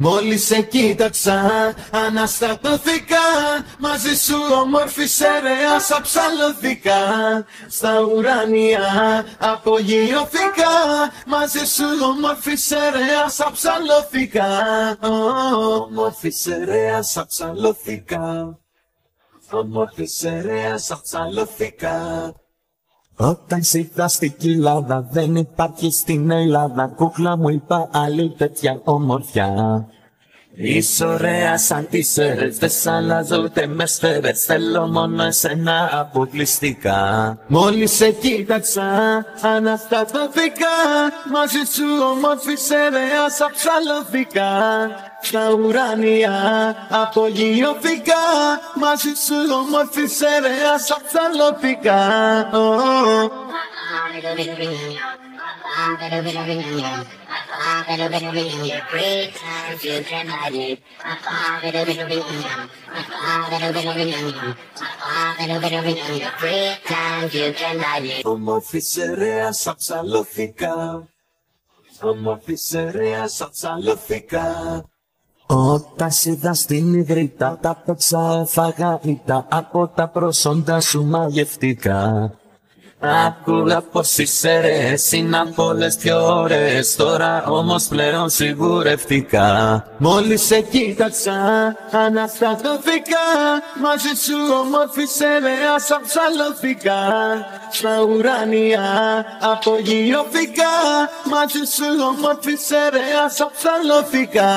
Μόλις σε κοίταξα, αναστατώθηκα. Μαζί σου όμορφη σερέα αψαλωθήκα. Στα ουράνια απογειωθήκα. Μαζί σου όμορφη σερέα αψαλωθήκα. Όμορφη σερέα αψαλωθήκα. Όμορφη σερέα αψαλωθήκα. Όταν σε είδα στην κοιλάδα, δεν υπάρχει στην Ελλάδα. Κούκλα μου είπα άλλη τέτοια ομορφιά. Είσαι ωραία σαν τις αίρες, δεν σ' αλλάζω ούτε με σφαίρες. Θέλω μόνο εσένα αποκλειστικά. Μόλις σε κοίταξα, αναστατώθηκα. Μαζί σου όμορφη σερέα αψαλωθήκα. Στα ουράνια απογειωθήκα. Μαζί σου όμορφη σερέα αψαλωθήκα. Όμορφη σερέα αψαλωθήκα. Όμορφη σερέα αψαλωθήκα. Όταν σε είδα στην ιδρύτα, τα παίξα έφαγα ήττα. Από τα προσόντα σου μαγευτικά. Άκουγα πως οι σερές είναι απ' όλες πιο ωραίες. Τώρα όμως πλέον σιγουρευτικά. Μόλις σε κοίταξα, αναστατώθηκα. Μαζί σου όμορφη σερέα αψαλωθήκα. Στα ουράνια απογειωθήκα. Μαζί σου όμορφη σερέα αψαλωθήκα.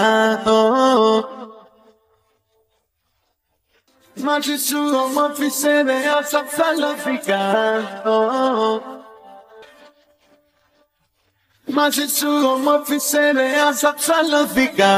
Μαζί σου όμορφη σερέα αψαλωθήκα. Μαζί σου όμορφη σερέα αψαλωθήκα.